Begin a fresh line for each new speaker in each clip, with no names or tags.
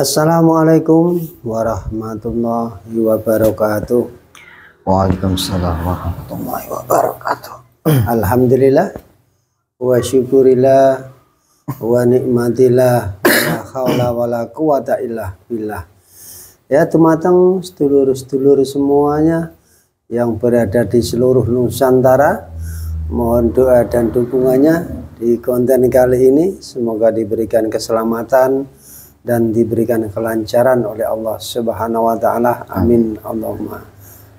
Assalamualaikum warahmatullahi wabarakatuh.
Waalaikumsalam warahmatullahi wabarakatuh.
Alhamdulillah wa syukurillah wa nikmatillah wa haula wala quwata illa billah. Ya teman-teman, sedulur-sedulur semuanya yang berada di seluruh Nusantara, mohon doa dan dukungannya di konten kali ini. Semoga diberikan keselamatan dan diberikan kelancaran oleh Allah Subhanahu wa taala. Amin Allahumma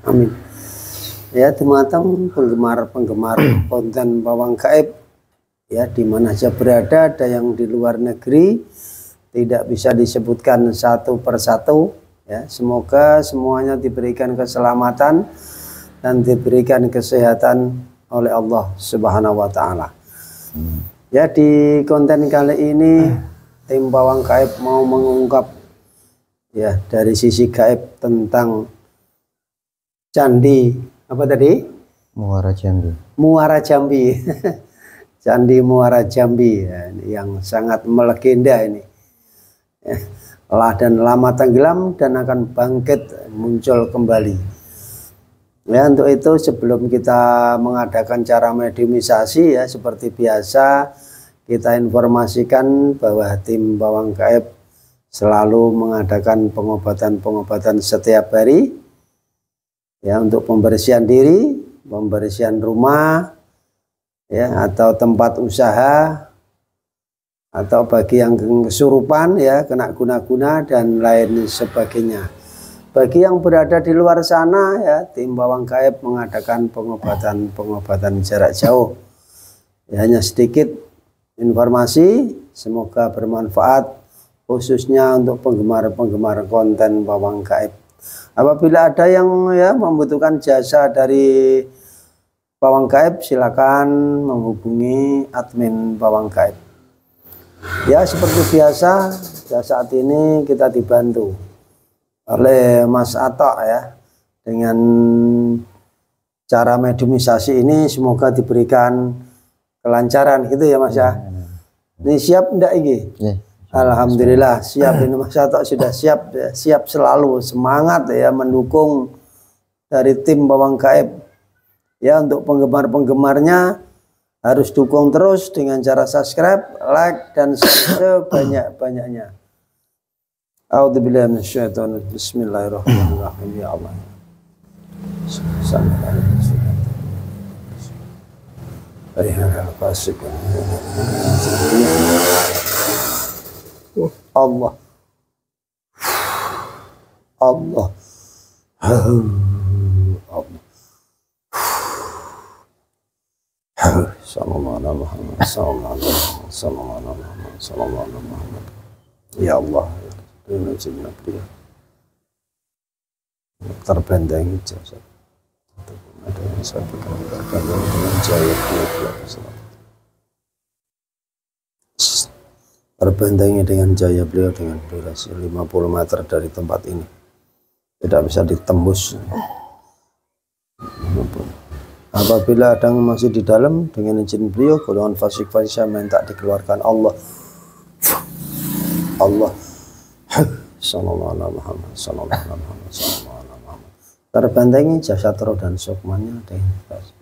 amin. Ya teman-teman, penggemar konten Bawang Gaib ya, di mana saja berada, ada yang di luar negeri, tidak bisa disebutkan satu persatu ya. Semoga semuanya diberikan keselamatan dan diberikan kesehatan oleh Allah Subhanahu wa taala. Ya, di konten kali ini tim Bawang Gaib mau mengungkap ya dari sisi gaib tentang candi apa tadi?
Muara Jambi.
Muara Jambi. Candi Muara Jambi ya, yang sangat melegenda ini. Ya, dan lama tenggelam dan akan bangkit muncul kembali. Ya, untuk itu sebelum kita mengadakan cara mediumisasi ya, seperti biasa kita informasikan bahwa tim Bawang Gaib selalu mengadakan pengobatan setiap hari ya, untuk pembersihan diri, pembersihan rumah ya, atau tempat usaha, atau bagi yang kesurupan ya, kena guna-guna dan lain sebagainya. Bagi yang berada di luar sana ya, tim Bawang Gaib mengadakan pengobatan jarak jauh ya. Hanya sedikit informasi, semoga bermanfaat khususnya untuk penggemar konten Bawang Gaib. Apabila ada yang ya membutuhkan jasa dari Bawang Gaib, silakan menghubungi admin Bawang Gaib. Ya, seperti biasa saat ini kita dibantu oleh Mas Atok ya, dengan cara mediumisasi ini semoga diberikan kelancaran gitu ya Mas ya. Ini siap enggak ini?
Ya.
Alhamdulillah siap ini Mas Atok, sudah siap ya. Siap selalu, semangat ya mendukung dari tim Bawang Gaib. Ya, untuk penggemar-penggemarnya harus dukung terus dengan cara subscribe, like dan sebanyak-banyaknya. A'udzubillahi minasyaitonir rajim. Bismillahirrahmanirrahim. Ya Allah. Allah Allah ya Allah, terbentengi jasad ada yang saya terbentengi dengan jaya beliau, terbentengi dengan jaya beliau dengan durasi 50 meter dari tempat ini, tidak bisa ditembus. Apabila ada yang masih di dalam, dengan izin beliau, golongan fasik saya minta dikeluarkan. Allah sallallahu alaihi Muhammad sallallahu alaihi Muhammad sallallahu alaihi Muhammad. Terbentengi jasad roh dan sukmanya dengan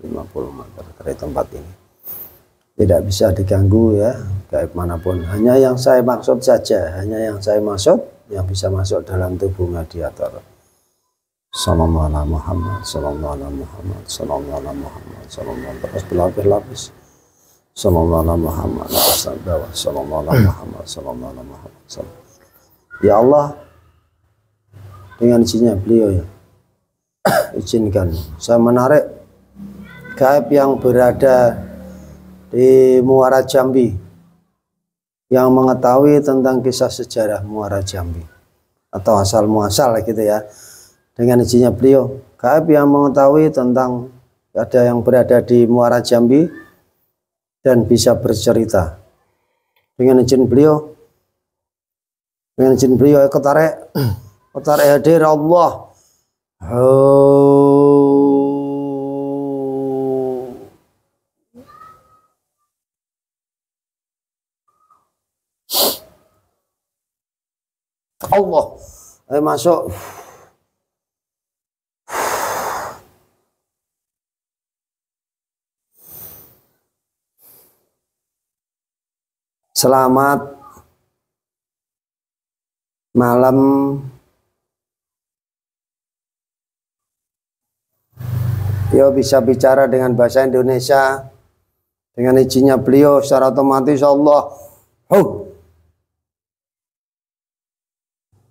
50 meter dari tempat ini, tidak bisa diganggu ya, gaib manapun. Hanya yang saya maksud saja, hanya yang saya maksud yang bisa masuk dalam tubuh mediator. Sallallahu alaihi Muhammad sallallahu alaihi Muhammad sallallahu alaihi Muhammad sallallahu alaihi, terus berlapis-lapis. Sallallahu alaihi Muhammad sallallahu alaihi Muhammad sallallahu alaihi Muhammad. Ya Allah, dengan izinnya beliau ya, izinkan saya menarik gaib yang berada di Muara Jambi, yang mengetahui tentang kisah sejarah Muara Jambi atau asal muasal gitu ya. Dengan izinnya beliau, gaib yang mengetahui tentang ada yang berada di Muara Jambi dan bisa bercerita. Dengan izin beliau, ketarik hadir Allah. Allah. Ayo masuk. Selamat malam. Yo bisa bicara dengan bahasa Indonesia dengan izinnya beliau secara otomatis Allah.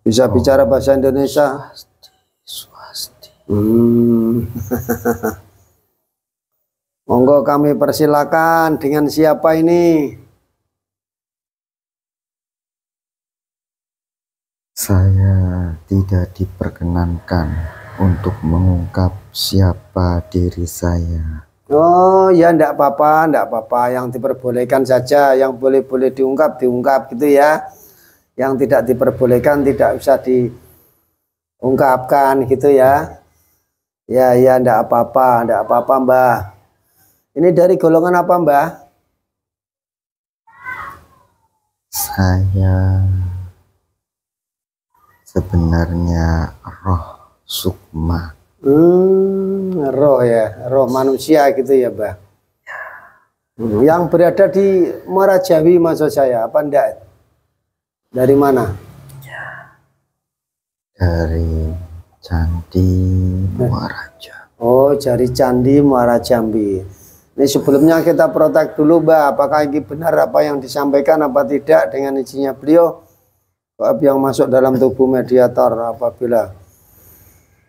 Bisa bicara bahasa Indonesia.
Swasti.
Monggo kami persilakan, dengan siapa ini?
Saya tidak diperkenankan untuk mengungkap siapa diri saya.
Oh ya, enggak apa-apa, yang diperbolehkan saja, yang boleh-boleh diungkap gitu ya. Yang tidak diperbolehkan tidak usah diungkapkan gitu ya. Ya enggak apa-apa Mbah. Ini dari golongan apa Mbah?
Saya sebenarnya roh sukma.
Roh ya, roh manusia gitu ya Mbah. Yang berada di Muara Jambi maksud saya, apa enggak? Dari mana?
Dari Candi Muara Jambi.
Oh, dari Candi Muara Jambi. Ini sebelumnya kita protek dulu Mbah, apakah ini benar apa yang disampaikan apa tidak dengan izinnya beliau. Yang masuk dalam tubuh mediator apabila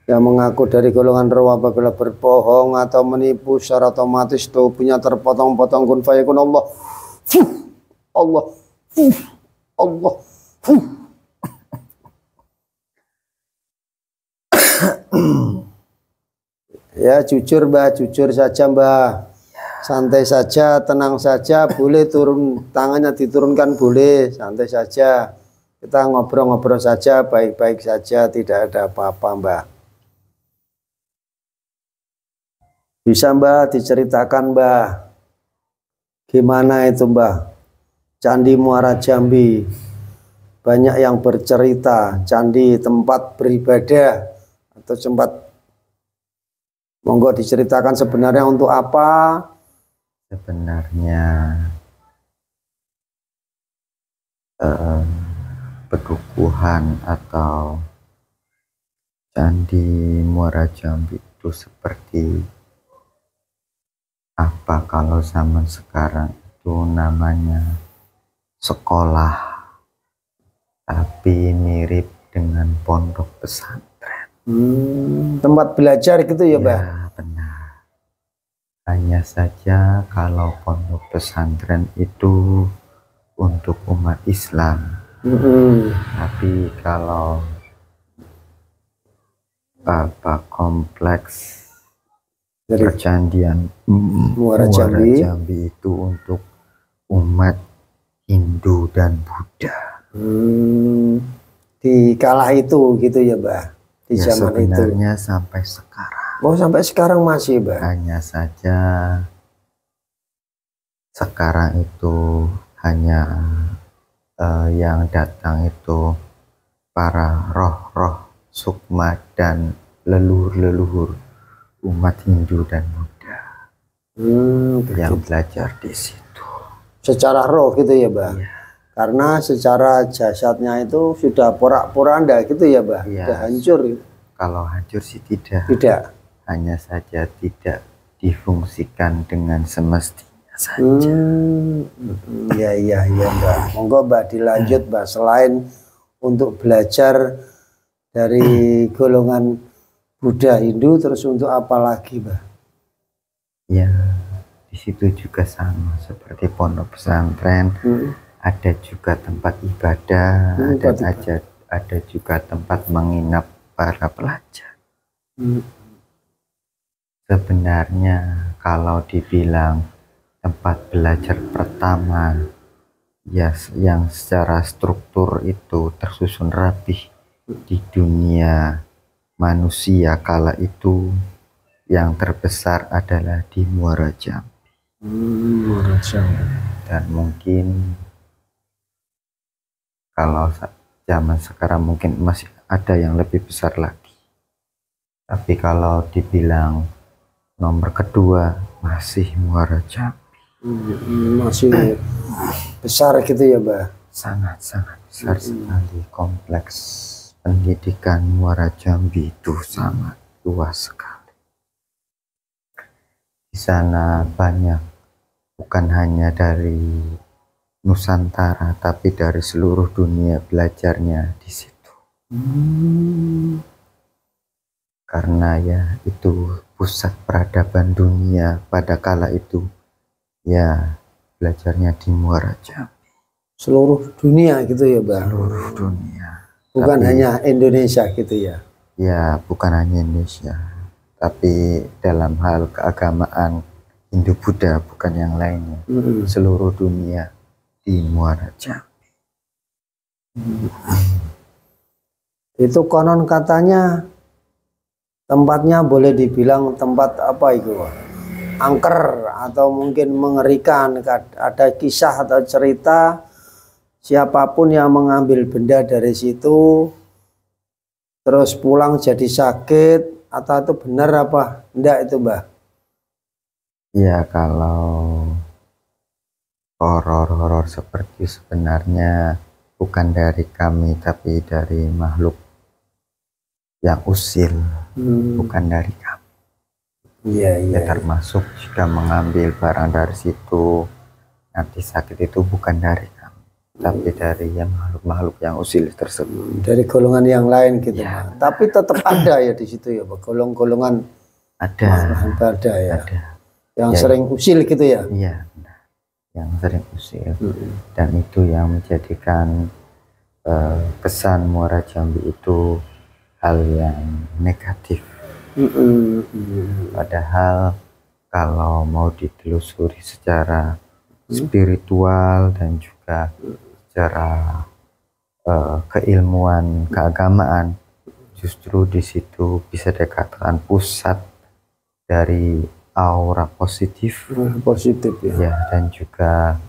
yang mengaku dari golongan roh apabila berbohong atau menipu secara otomatis tubuhnya terpotong-potong kun fayakun Allah. Allah. Allah. Ya jujur Mbah, jujur saja Mbah. Santai saja, tenang saja, boleh turun tangannya diturunkan boleh, santai saja. Kita ngobrol-ngobrol saja, baik-baik saja, tidak ada apa-apa Mbah. Bisa Mbah diceritakan Mbah, gimana itu Mbah? Candi Muara Jambi, banyak yang bercerita, candi tempat beribadah atau tempat, monggo diceritakan sebenarnya untuk apa?
Sebenarnya pedukuhan atau Candi Muara Jambi itu seperti apa kalau zaman sekarang itu namanya sekolah, tapi mirip dengan pondok pesantren.
Tempat belajar gitu ya Mbah?
Ya benar. Hanya saja kalau pondok pesantren itu untuk umat Islam. Tapi kalau kompleks dari percandian
Muara
Jambi itu untuk umat Hindu dan Buddha.
Di kala itu gitu ya Mbah? Di
ya,
zaman
sebenarnya
itu
sampai sekarang.
Oh sampai sekarang masih Mbah?
Hanya saja sekarang itu hanya yang datang itu para roh-roh sukma dan leluhur-leluhur umat Hindu dan Buddha yang belajar di situ.
Secara roh gitu ya Mbah?
Ya.
Karena secara jasadnya itu sudah porak-poranda gitu ya Mbah?
Ya.
Sudah hancur.
Kalau hancur sih tidak.
Tidak.
Hanya saja tidak difungsikan dengan semestinya saja.
Iya Mbak. Monggo Mbak dilanjut Mbak, selain untuk belajar dari golongan Buddha Hindu, terus untuk apa lagi Mbak?
Ya di situ juga sama seperti pondok pesantren. Ada juga tempat ibadah dan ada juga tempat menginap para pelajar. Sebenarnya kalau dibilang tempat belajar pertama ya yang secara struktur itu tersusun rapih di dunia manusia kala itu, yang terbesar adalah di Muara Jambi. Dan mungkin kalau zaman sekarang mungkin masih ada yang lebih besar lagi. Tapi kalau dibilang nomor kedua masih Muara Jambi.
Masih besar gitu ya, Mbah?
Sangat-sangat besar sekali. Kompleks pendidikan Muara Jambi itu sangat luas sekali. Di sana banyak, bukan hanya dari Nusantara, tapi dari seluruh dunia belajarnya di situ. Karena ya itu pusat peradaban dunia pada kala itu, ya belajarnya di Muara Jambi.
Seluruh dunia gitu ya, Mbah?
Seluruh dunia.
Bukan hanya Indonesia gitu ya?
Ya, bukan hanya Indonesia, tapi dalam hal keagamaan Hindu-Buddha, bukan yang lainnya. Seluruh dunia di Muara Jambi.
Itu konon katanya tempatnya boleh dibilang tempat apa itu? Angker atau mungkin mengerikan. Ada kisah atau cerita siapapun yang mengambil benda dari situ terus pulang jadi sakit, atau itu benar apa enggak itu, Mbah?
Ya, kalau horor-horor seperti sebenarnya bukan dari kami, tapi dari makhluk yang usil, bukan dari kami. Ya, termasuk jika mengambil barang dari situ nanti sakit, itu bukan dari kami, tapi dari yang makhluk-makhluk yang usil tersebut,
dari golongan yang lain gitu ya. Tapi tetap ada ya di situ ya, golongan
ada
ya,
ada
yang sering usil gitu ya.
Iya, yang sering usil. Dan itu yang menjadikan kesan Muara Jambi itu hal yang negatif. Padahal kalau mau ditelusuri secara spiritual dan juga secara keilmuan keagamaan, justru di situ bisa dikatakan pusat dari aura positif, ya, dan juga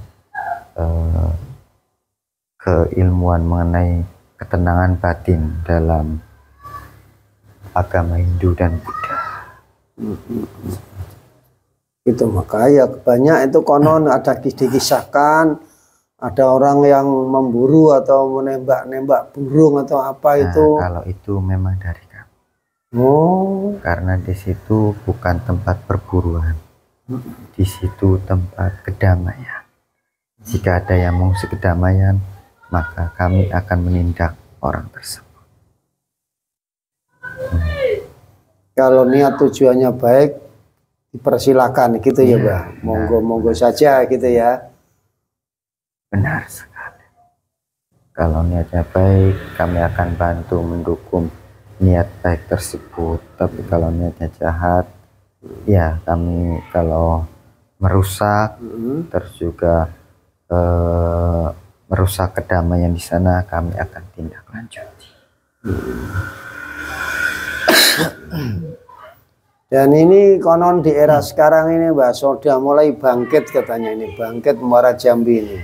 keilmuan mengenai ketenangan batin dalam agama Hindu dan Buddha.
Itu makanya banyak itu konon ada dikisahkan ada orang yang memburu atau menembak burung atau apa itu.
Kalau itu memang dari kami. Karena di situ bukan tempat perburuan, di situ tempat kedamaian. Jika ada yang mengusik kedamaian, maka kami akan menindak orang tersebut.
Kalau niat tujuannya baik, dipersilakan gitu ya, Mbah. Monggo saja gitu ya.
Benar sekali. Kalau niatnya baik, kami akan bantu mendukung niat baik tersebut. Tapi kalau niatnya jahat, ya kami kalau merusak, terus juga merusak kedamaian di sana, kami akan tindak lanjuti.
Dan ini konon di era sekarang ini, Mbak, sudah mulai bangkit katanya, ini bangkit Muara Jambi ini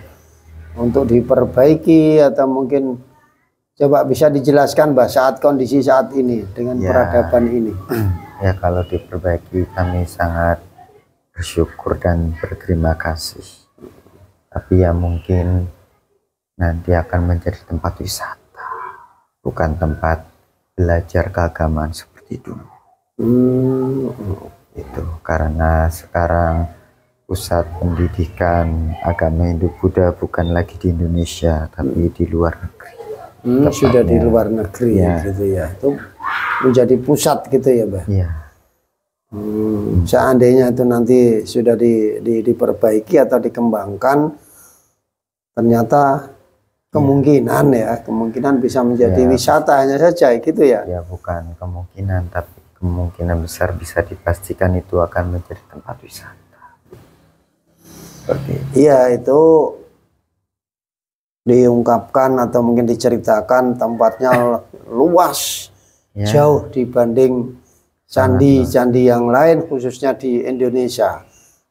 untuk diperbaiki, atau mungkin coba bisa dijelaskan, Mbak, saat kondisi saat ini dengan peradaban ini.
Ya, kalau diperbaiki kami sangat bersyukur dan berterima kasih. Tapi ya mungkin nanti akan menjadi tempat wisata, bukan tempat belajar keagamaan seperti dulu. Itu karena sekarang pusat pendidikan agama Hindu Buddha bukan lagi di Indonesia, tapi di luar negeri.
Sudah di luar negeri ya, gitu ya. Itu menjadi pusat gitu ya, Mbak.
Iya.
Seandainya itu nanti sudah diperbaiki atau dikembangkan, ternyata kemungkinan bisa menjadi wisata hanya saja gitu ya.
Ya, bukan kemungkinan, tapi kemungkinan besar bisa dipastikan itu akan menjadi tempat wisata.
Iya, itu diungkapkan atau mungkin diceritakan tempatnya luas, jauh dibanding candi-candi yang lain, khususnya di Indonesia.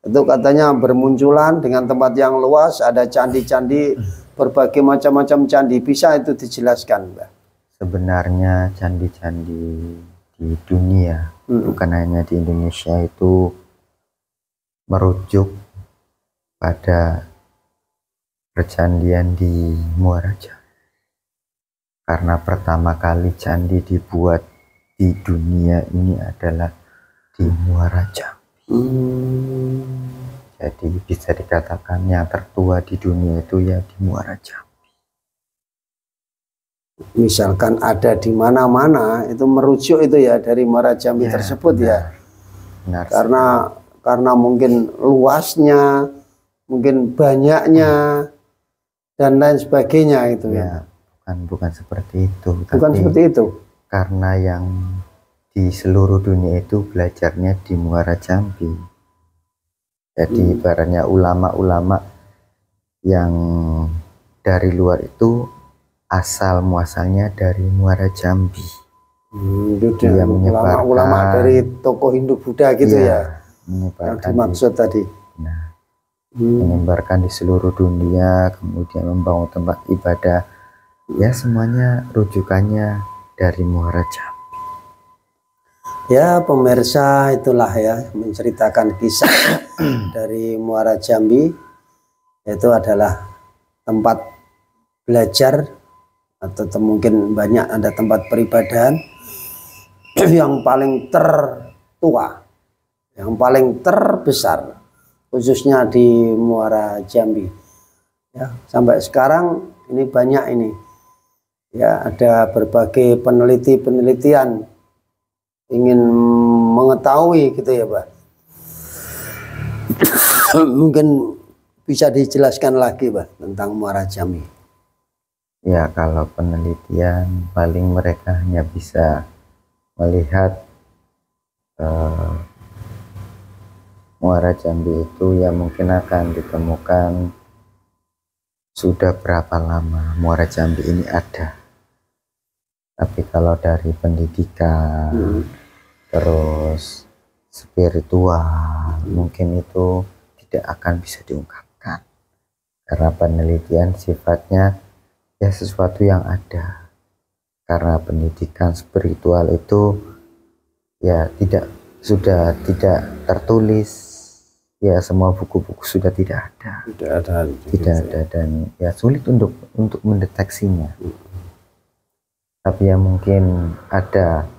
Itu katanya bermunculan dengan tempat yang luas, ada candi-candi berbagai macam-macam candi, bisa itu dijelaskan, Mbak?
Sebenarnya candi-candi di dunia, bukan hanya di Indonesia, itu merujuk pada percandian di Muara Jambi. Karena pertama kali candi dibuat di dunia ini adalah di Muara Jambi. Jadi bisa dikatakan yang tertua di dunia itu ya di Muara Jambi.
Misalkan ada di mana-mana, itu merujuk itu ya dari Muara Jambi tersebut, benar, ya.
Benar.
Karena mungkin luasnya, mungkin banyaknya, dan lain sebagainya itu ya.
Bukan seperti itu.
Bukan seperti itu.
Karena yang di seluruh dunia itu belajarnya di Muara Jambi. Jadi ibaratnya ulama-ulama yang dari luar itu asal muasalnya dari Muara Jambi.
Dia menyebarkan ulama dari tokoh Hindu Buddha gitu ya. Yang dimaksud tadi.
Nah, menyebarkan di seluruh dunia, kemudian membangun tempat ibadah. Ya semuanya rujukannya dari Muara Jambi.
Ya pemirsa, itulah ya menceritakan kisah dari Muara Jambi. Itu adalah tempat belajar atau mungkin banyak ada tempat peribadahan yang paling tertua, yang paling terbesar, khususnya di Muara Jambi. Ya, sampai sekarang ini banyak ini. Ya, ada berbagai penelitian ingin mengetahui gitu ya, Pak. Mungkin bisa dijelaskan lagi, Pak, tentang Muara Jambi.
Ya, kalau penelitian paling mereka hanya bisa melihat Muara Jambi itu ya mungkin akan ditemukan sudah berapa lama Muara Jambi ini ada. Tapi kalau dari pendidikan, terus spiritual, mungkin itu tidak akan bisa diungkapkan. Karena penelitian sifatnya ya sesuatu yang ada. Karena pendidikan spiritual itu ya sudah tidak tertulis. Ya semua buku-buku sudah tidak ada. Tidak ada dan ya sulit untuk mendeteksinya. Tapi ya mungkin ada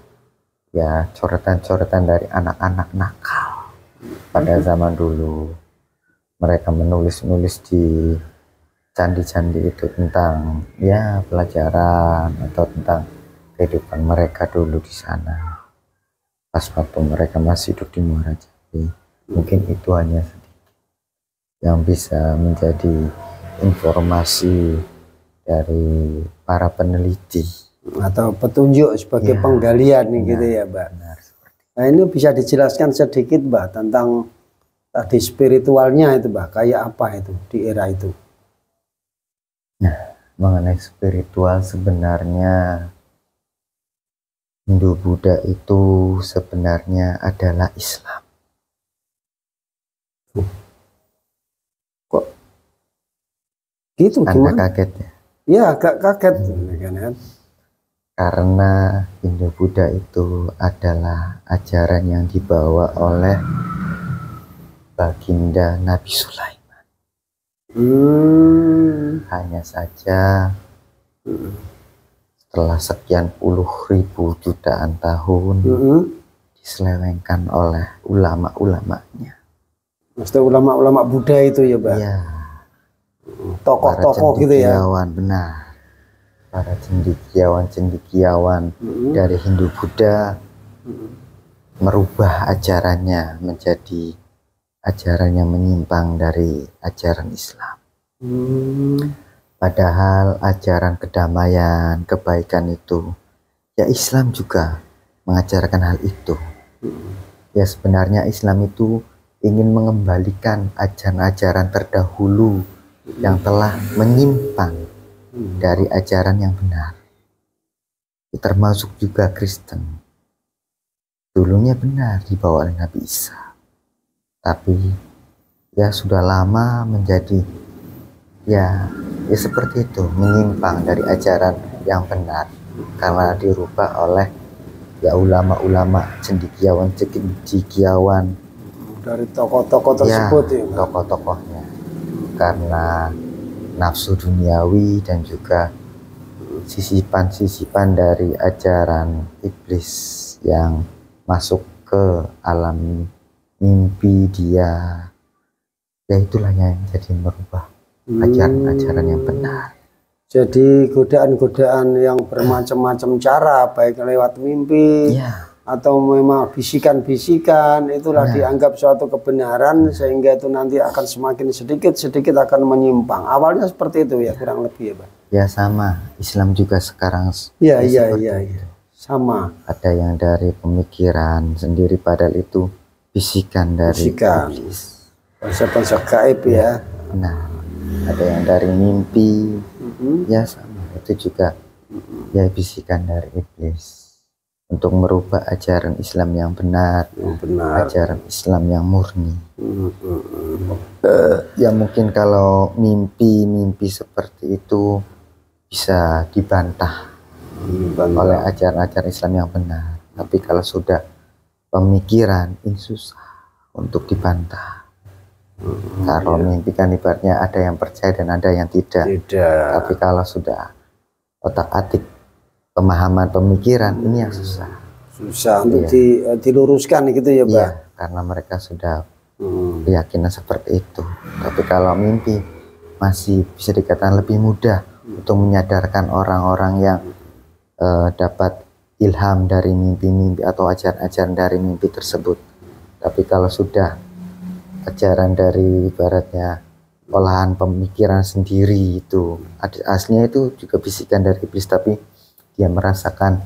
ya coretan-coretan dari anak-anak nakal pada zaman dulu. Mereka menulis-nulis di candi-candi itu tentang ya pelajaran atau tentang kehidupan mereka dulu di sana. Pas waktu mereka masih hidup di Muara Jambi. Mungkin itu hanya sedikit yang bisa menjadi informasi dari para peneliti
atau petunjuk sebagai penggalian gitu ya, Mbak. Nah, ini bisa dijelaskan sedikit, Mbak, tentang tadi spiritualnya itu, Mbak, kayak apa itu di era itu?
Nah, mengenai spiritual sebenarnya Hindu Buddha itu sebenarnya adalah Islam.
Kok gitu?
Anda kaget ya?
Ya, agak kaget kan.
Karena Hindu Buddha itu adalah ajaran yang dibawa oleh baginda Nabi Sulaiman. Hanya saja setelah sekian puluh ribu jutaan tahun diselewengkan oleh ulama-ulamanya.
Maksudnya ulama-ulama Buddha itu ya, Pak?
Iya.
Tokoh-tokoh gitu ya?
Benar. Para cendekiawan dari Hindu Buddha merubah ajarannya menjadi ajaran yang menyimpang dari ajaran Islam. Padahal ajaran kedamaian, kebaikan itu ya Islam juga mengajarkan hal itu. Ya sebenarnya Islam itu ingin mengembalikan ajaran-ajaran terdahulu yang telah menyimpang dari ajaran yang benar. Termasuk juga Kristen. Dulunya benar dibawa oleh Nabi Isa. Tapi ya sudah lama menjadi Ya, ya seperti itu, menyimpang dari ajaran yang benar karena dirubah oleh ya ulama-ulama cendekiawan
dari tokoh-tokoh
ya,
tersebut ya,
tokoh-tokohnya karena nafsu duniawi dan juga sisipan-sisipan dari ajaran iblis yang masuk ke alam mimpi dia, ya itulah yang jadi merubah ajaran-ajaran yang benar.
Jadi godaan-godaan yang bermacam-macam cara, baik lewat mimpi atau memang bisikan-bisikan, itulah dianggap suatu kebenaran sehingga itu nanti akan semakin sedikit akan menyimpang. Awalnya seperti itu ya, kurang lebih ya, Pak.
Ya sama, Islam juga sekarang
iya, sama.
Ada yang dari pemikiran sendiri, padahal itu bisikan dari iblis.
Konsep-konsep gaib ya.
Nah, ada yang dari mimpi, ya sama, itu juga ya bisikan dari iblis untuk merubah ajaran Islam yang benar, ajaran Islam yang murni. Ya mungkin kalau mimpi seperti itu bisa dibantah oleh ajaran-ajaran Islam yang benar, tapi kalau sudah pemikiran ini susah untuk dibantah. Kalau mimpi kan ibaratnya ada yang percaya dan ada yang tidak. Tapi kalau sudah otak-atik pemahaman pemikiran ini yang susah untuk
diluruskan gitu ya, Pak.
Karena mereka sudah keyakinan seperti itu. Tapi kalau mimpi masih bisa dikatakan lebih mudah untuk menyadarkan orang-orang yang dapat ilham dari mimpi-mimpi atau ajaran-ajaran dari mimpi tersebut. Tapi kalau sudah ajaran dari ibaratnya olahan pemikiran sendiri, itu aslinya itu juga bisikan dari iblis, tapi dia merasakan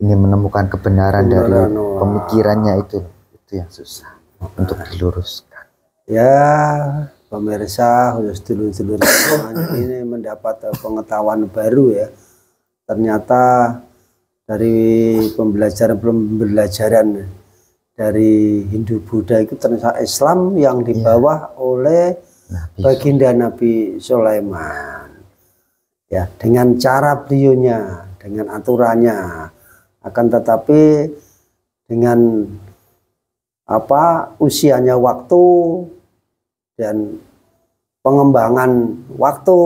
ini menemukan kebenaran dari pemikirannya, itu yang susah untuk diluruskan.
Ya pemirsa, khusus dulur-dulur ini mendapat pengetahuan baru ya. Ternyata dari pembelajaran dari Hindu Buddha itu ternyata Islam yang dibawa oleh baginda Nabi Sulaiman. Ya, dengan cara beliaunya, dengan aturannya, akan tetapi dengan usianya waktu dan pengembangan waktu,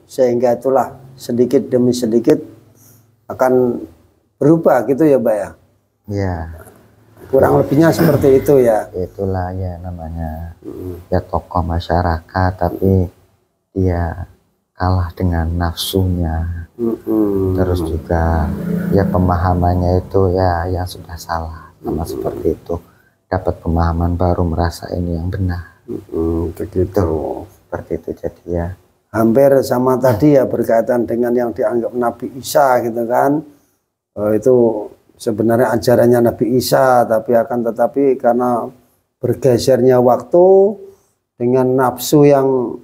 sehingga itulah sedikit demi sedikit akan berubah gitu ya, Pak ya.
Iya.
Kurang lebihnya seperti itu ya.
Itulah ya namanya ya tokoh masyarakat, tapi dia kalah dengan nafsunya. Terus juga ya pemahamannya itu ya yang sudah salah, sama seperti itu. Dapat pemahaman baru merasa ini yang benar.
Begitu.
Seperti itu, jadi ya
hampir sama tadi ya, berkaitan dengan yang dianggap Nabi Isa gitu kan. Itu sebenarnya ajarannya Nabi Isa, tetapi karena bergesernya waktu dengan nafsu yang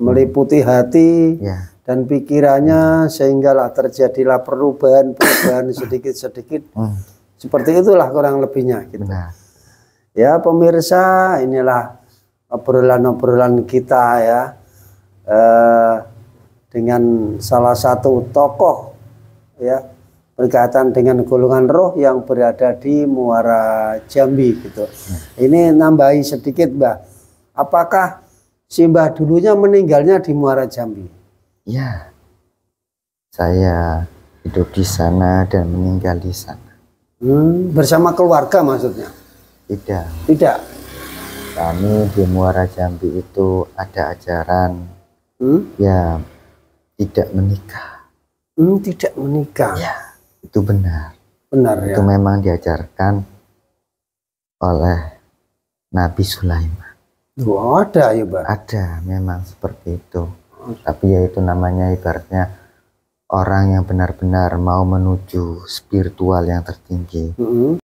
meliputi hati dan pikirannya, sehinggalah terjadilah perubahan sedikit-sedikit. Seperti itulah kurang lebihnya gitu. Ya pemirsa, inilah obrolan-obrolan kita ya, dengan salah satu tokoh ya, berkaitan dengan golongan roh yang berada di Muara Jambi gitu. Ini nambahi sedikit, Mbah. Apakah si Mbah dulunya meninggalnya di Muara Jambi?
Ya, saya hidup di sana dan meninggal di sana.
Bersama keluarga maksudnya? Tidak.
Kami di Muara Jambi itu ada ajaran ya tidak menikah.
Tidak menikah.
Ya, itu benar.
Benar ya.
Itu memang diajarkan oleh Nabi Sulaiman.
Ada ya, Pak?
Ada, memang seperti itu. Tapi ya itu namanya ibaratnya orang yang benar-benar mau menuju spiritual yang tertinggi.